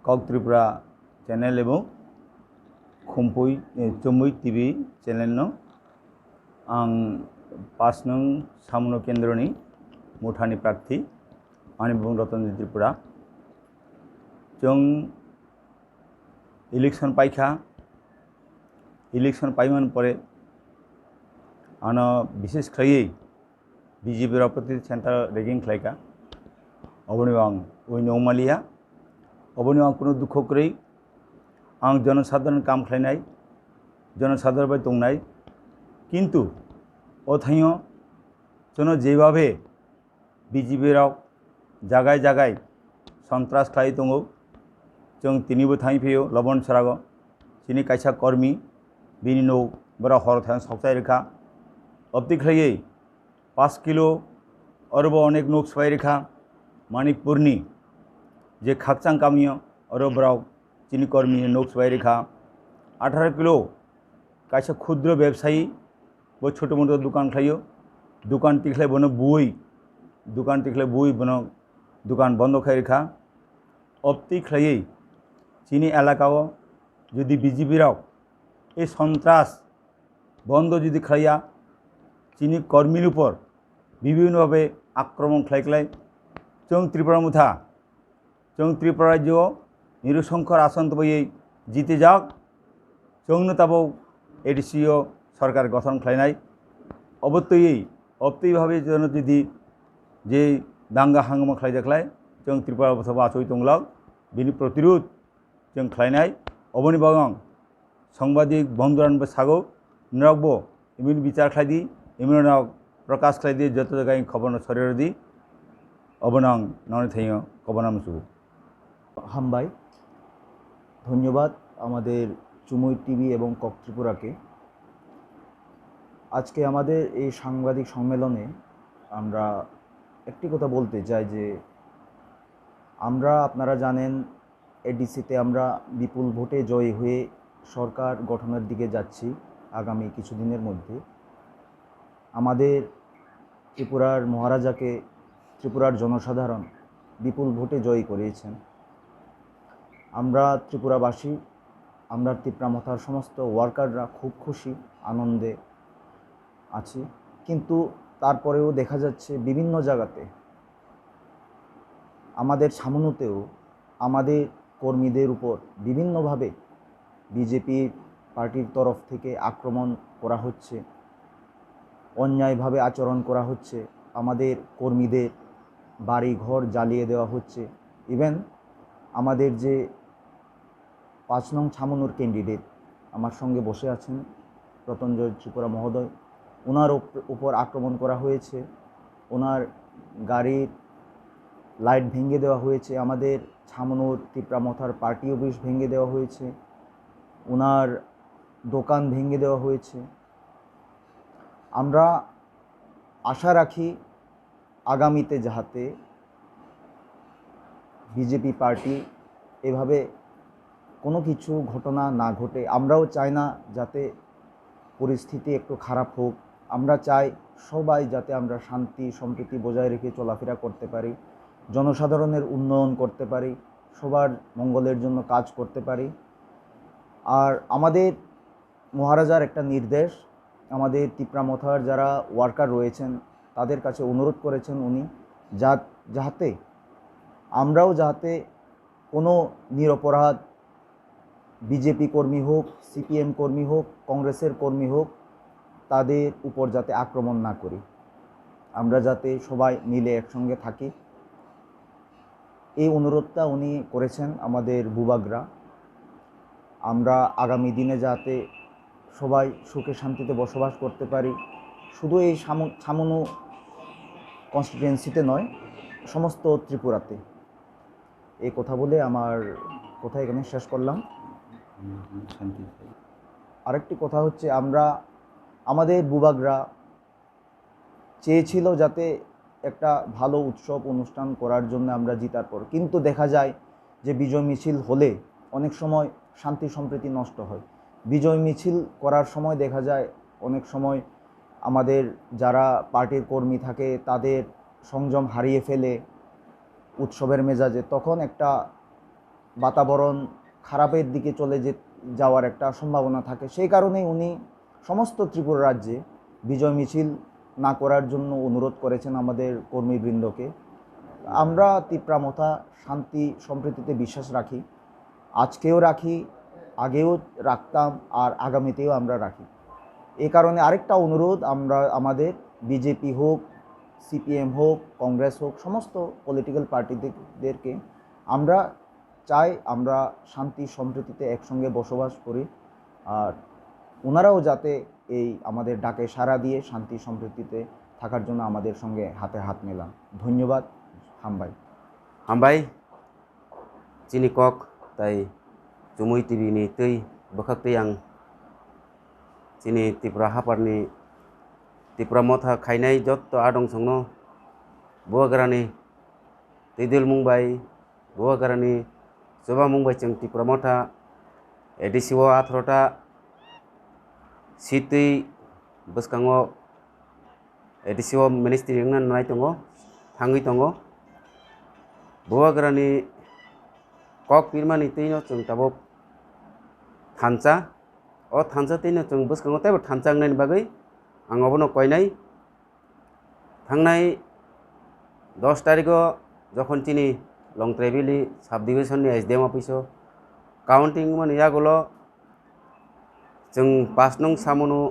Cock Tripura চ্যানেल এবং खुम्पुई चुम्बुई TV channel आं 5 नं सामुनो केन्द्रनि मुठानि प्रार्थी आंनि बुं रतन त्रिपुरा जों इलेक्शन पाइखा इलेक्शन पाइमान परे आनो विशेष खायै बीजेपी रापति सेंटर रेगिंग खालायका अबनि आं उइनो मालिया अबनि आं कुनु दुख करै आं जनसाधारण काम खालायनाय जनसाधारण बाय दंनाय किन्तु अथाइयो जों जेभाबे बीजेपी राव जागाय जागाय सन्त्रास खालाय दङ जों तिनिबो थांफैयो लबन सराग जिनि कायसा कर्मी बिनि न' बरा हर थां सावचाय रेखा अब्दि खायै 5 किलो अरबो अनेक नोक सवाय रेखा मानिकपुरनि जे खाकचां गामियो अरबराव जिनि कर्मी नोक सवाय रेखा 18 किलो कायसा क्षुद्र व्यवसायी वो छोटो मोटो दुकान खायो दुकान टिखलाय बनो बुई दुकान टिखलाय बुई बनो दुकान बंद खाय रेखा अब्दि खायै जिनि एलाकाओ जुदि बीजेपी राव ए सन्त्रास बंद जुदि खाया जिनि कर्मीर ऊपर विभिन्न भावे आक्रमण खालाय जों त्रिपुरा मुथा जों त्रिपुरा राज्य निरसंख्यर आसन तबैयै जीते जाक जोंनो ताबो एडिसिओ सरकार गठन खालायनाय अबत्ययै अब्दि भावे जों जुदि जे दांगा हांगामा खालायजाख्लाय जों त्रिपुरा सभा आसय दंलाव बिनि प्रतिरोध जों खालायनाय अबनि बागां सांबादिक बंधुरानबो सागौ नरावबो इमिन विचार खालायदि इमिनाव प्रकाश खालायदि जत जायगाय खबर शरीर दी अबनां नने थाइयो कबनाम सुगु हामबाय धन्यवाद आमादेर चुमुई टीवी एवं কক ত্রিপুরাকে আজকে আমাদের এই সাংবাদিক সম্মেলনে আমরা একটি কথা বলতে চাই যে আমরা আপনারা জানেন এডিসিতে আমরা বিপুল ভোটে জয়ী হয়ে সরকার গঠনের দিকে যাচ্ছি আগামী কিছুদিনের মধ্যে আমাদের ত্রিপুরার মহারাজাকে ত্রিপুরার জনসাধারণ বিপুল ভোটে জয়ী করিয়েছেন আমরা ত্রিপুরাবাসী আমরা ত্রিপুরামথার সমস্ত ওয়ার্কাররা খুব খুশি আনন্দে আছি কিন্তু তারপরেও দেখা যাচ্ছে বিভিন্ন জায়গাতে আমাদের সামনেতেও আমাদের কর্মীদের উপর বিভিন্নভাবে বিজেপি পার্টির তরফ থেকে আক্রমণ করা হচ্ছে অন্যায়ভাবে আচরণ করা হচ্ছে আমাদের কর্মীদের বাড়ি ঘর জ্বালিয়ে দেওয়া হচ্ছে ইভেন আমাদের যে 5 নং ছামনুর ক্যান্ডিডেট আমার সঙ্গে বসে আছেন রতনজয় ত্রিপুরা মহোদয় ওনার উপর আক্রমণ করা হয়েছে ওনার গাড়ির লাইট ভেঙে দেওয়া হয়েছে আমাদের ছামনুর ত্রিপুরামথার পার্টি অফিস ভেঙে দেওয়া হয়েছে ওনার দোকান ভেঙে দেওয়া হয়েছে আমরা আশা রাখি আগামীতে যাতে বিজেপি পার্টি এভাবে কোনো কিছু ঘটনা না ঘটে আমরাও চাই না যাতে পরিস্থিতি একটু খারাপ হোক আমরা চাই সবাই যাতে আমরা শান্তি সম্প্রীতি বজায় রেখে চলাফেরা করতে পারি জনসাধারণের উন্নয়ন করতে পারি সবার মঙ্গলের জন্য কাজ করতে পারি আর আমাদের মহারাজার একটা নির্দেশ আমাদের ত্রিপুরামথার যারা ওয়ার্কার রয়েছেন তাদের কাছে অনুরোধ করেছেন উনি যাতে আমরাও যাতে কোনো নিরপরাধ বিজেপি কর্মী হোক সিপিএম কর্মী হোক কংগ্রেসের কর্মী হোক তাদের উপর যাতে আক্রমণ না করি আমরা যাতে সবাই মিলে একসঙ্গে থাকি এই অনুরোধটা উনি করেছেন আমাদের বুবাগরা আমরা আগামী দিনে যাতে সবাই সুখে শান্তিতে বসবাস করতে পারি শুধু এই ছামনু কনস্টিটুয়েন্সিতে নয় সমস্ত ত্রিপুরাতে এই কথা বলে আমার কথা এখানে শেষ করলাম আরেকটি কথা হচ্ছে আমরা আমাদের বুবাগরা চেয়েছিল যাতে একটা ভালো উৎসব অনুষ্ঠান করার জন্য আমরা জিতার পর কিন্তু দেখা যায় যে বিজয় মিছিল হলে অনেক সময় শান্তি সম্প্রীতি নষ্ট হয় বিজয় মিছিল করার সময় দেখা যায় অনেক সময় আমাদের যারা পার্টির কর্মী থাকে তাদের সংযম হারিয়ে ফেলে উৎসবের মেজাজে তখন একটা বাতাবরণ খারাপের দিকে যাওয়ার একটা সম্ভাবনা থাকে। সেই কারণেই উনি সমস্ত ত্রিপুরা রাজ্যে বিজয় মিছিল না করার জন্য অনুরোধ করেছেন আমাদের কর্মীবৃন্দকে। আমরা তিপ্রামথা শান্তি সম্প্রীতিতে বিশ্বাস রাখি, আজকেও রাখি, আগেও রাখতাম, আর আগামীতেও আমরা রাখি। এই কারণে আরেকটা অনুরোধ, আমরা আমাদের বিজেপি হোক, সিপিএম হোক, কংগ্রেস হোক, সমস্ত পলিটিক্যাল পার্টিদেরকে আমরা চাই আমরা শান্তি সম্প্রীতিতে একসঙ্গে বসবাস করি, আর ওনারাও যাতে এই আমাদের ডাকে সাড়া দিয়ে শান্তি সম্প্রীতিতে থাকার জন্য আমাদের সঙ্গে হাতে হাত মেলান। ধন্যবাদ। হামবাই হামবাই চিনি কক তাই চুমুই TV ni tui bakak yang chini Tripura haparni Tripura motha khainai jotto adong songno buagarani Tidul Mumbai buagarani Soba Mumbai cheng Tripura motha edisiwo athrota situi boskango edisiwo ministry ngna nai tongo thangui tongo buagarani kok pirmani tino chung tabok thancha o thancha tino chung boskango tebo thancha ngnai bagai ang obono koinai thangnai 10 tarikho jokhon chini Longtrebili sub division ni SDM office counting mani yagulo chung 5 nong samunu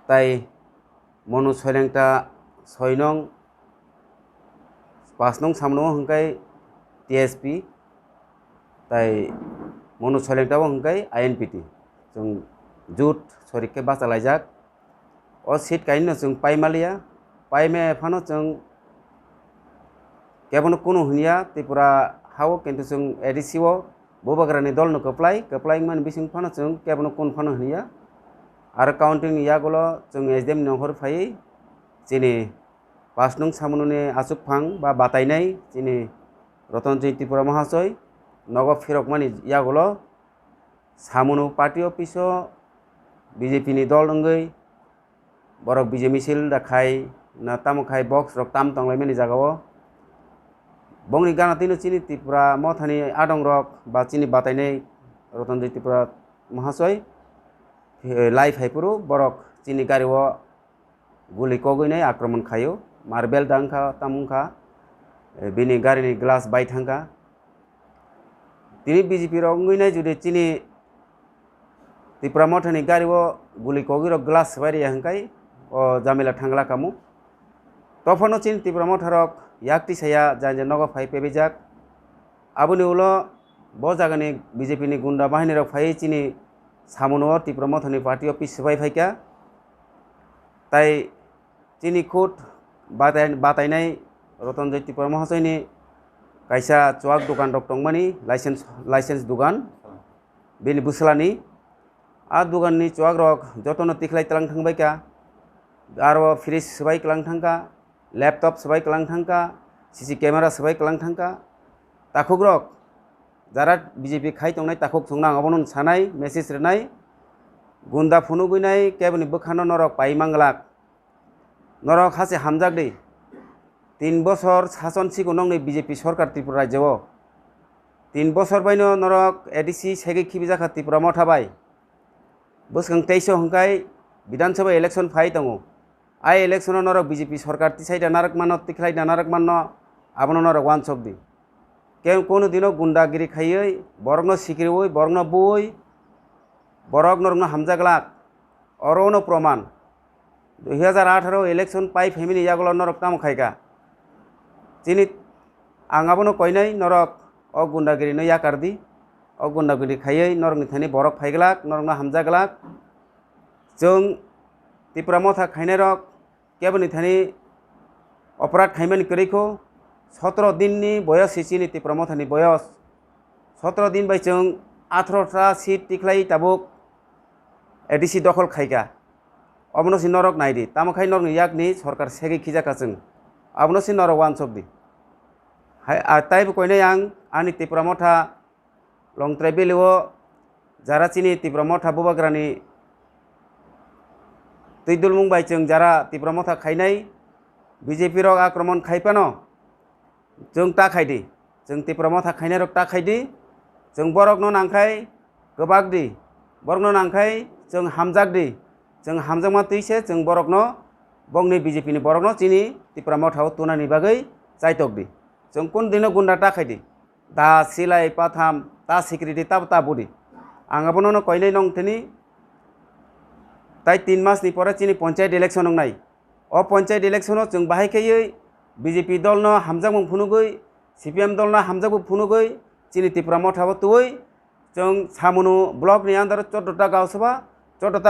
tai monu soilengta 6 nong 5 nong samunu hungkai TSP tai monu soilengta hungkai INPT chung jut sorike basalaijak o seat kaino chung paimalia paime phano chung kebono kuno hunia Tripura hao kintu chung edisiwo bobagrani dol no keplai man bising phano chung kebono kun phano hunia ar counting yagulo chung SDM nonghor phai chini 5 nong samunune asuk phang ba batainai chini Ratanjit Tripura Mahasoy nogo phirok mani yagulo samunu party office BJP ni dol ngai borok BJP misil da khai na tamo khai box rok tam tonglai mani jagao bongni gana tino chini Tripura mothani adong rok ba chini batainai Ratanjit Tripura Mahasoy live haipuru borok chini gariwo guli koginai akraman khayo marbel dangkha tamungkha bini gari ni glass bai thangka tini BJP rok ngai jodi chini Tripura mothani gariwo guli kogiro glass bari hangkai o jamila thangla kamu tophono chini Tripura motharok yakti saya janje nogo phai pebijak abuni ulo bo jagani BJP ni gunda bahini rok phai chini samuno Tripura mothani party office bai phaika tai chini khut batainai Ratanjit Tripura Mahasoy ni kaisa chuak dukan rok tongmani license dukan bini buslani a dukan ni chuak rok jotono tiklai talang thangbai ka aro fridge sabai kalang thangka laptop sabai kalang thangka CC camera sabai kalang thangka takhuk rok jara BJP khai tongnai takhuk songnang abonon sanai message renai gunda phunu guinai keboni bokhano norok pai manglak norok hase hamjak dei 3 বছর শাসন সিকো নংনি BJP সরকার ত্রিপুরা রাজ্যও 3 বছর বাইনো নরক ADC সেগে খিবিজাখা Tripura মঠাবাই বসকাং 23 হংকাই বিধানসভা election phi দঙো I election নরক BJP সরকার তিসাইডা নারক মানো তিখলাইডা নারক মানো আবনো নরক ওয়ান সবদি কেউ কোনো দিনও গুন্ডাগিরি খাইयै বরগনো সিকিরই বরগনো বই বরগ নরগনো হামজাগলাক অরনো প্রমাণ 2018 ইলেকশন পাই ফ্যামিলি ইয়াগুলো নরক তাম খাইকা chini angabono koinai norok o gundagiri no yakardi o gundagiri khayei norok ni thani borok phaiglak norok na hamjaglak jong Tripura motha khainai rok keboni thani অপরাধ খাইমানি করেখো 17 দিন নি বয়স হিচিনি Tripura motha ni বয়স 17 দিন by जों 18টা seat টিকলাই তাবুক ADC দখল খাইকা অবনসি নরক নাইদি তামখাই নরক ইয়াকনি সরকার সেগে খিজাকা जों abnosi noro wan sobdi hai atai bu koine yang ani Tripura motha Longtrebili o jara chini Tripura motha bubagrani Tidul Mumbai जों jara Tripura motha khainai BJP rok akromon khaipano जों ta khaidi जों Tripura motha khainai rok ta khaidi जों बरकनो नांखाय गोबागदि बरकनो नांखाय जों हामजागदि जों हामजामा तैसे जों बरकनो बंनि BJP नि बरकनो चिनी त्रिपुरा मठाव तुनानि बागै जायतकदि जों कुन दिनो गुन्डा टाखायदि दा सिलाय पाथाम ता सिक्रिटि ताब ताबुदि आंगाबनो कयनै नं थेनि ताई 3 मास नि परे चिनी पंचायत इलेक्शन नाय अ पंचायत इलेक्शन जों बाहायखायै बीजेपी दल न हामजामुं फुनुगै सीपीएम दल न हामजाबु फुनुगै चिनी त्रिपुरा मठाव तुई जों सामुनु ब्लक नि आन्दार 14टा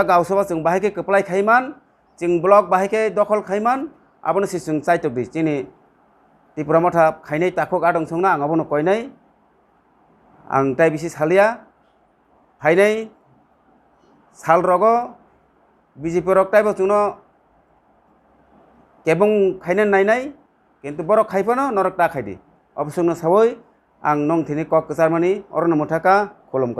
गावसभा जों बाहायखे कप्लाय खायमान जों ब्लक बाहायखे दखल खायमान आबनो सिसुं चाइतकदि चिनी त्रिपुरा मठा खायनै ताखक आदं संना आंगाबनो कयनै आं ताई बिसि सालिया फायनै साल रगो बीजेपी रक ताइबो जोंनो केबं खायनै नायनाय किन्तु बरक खायफानो नरक टाखायदि अबसंनो सावै आं नं थिनि कक जार्मानी अरन मुथाका खुलुमका।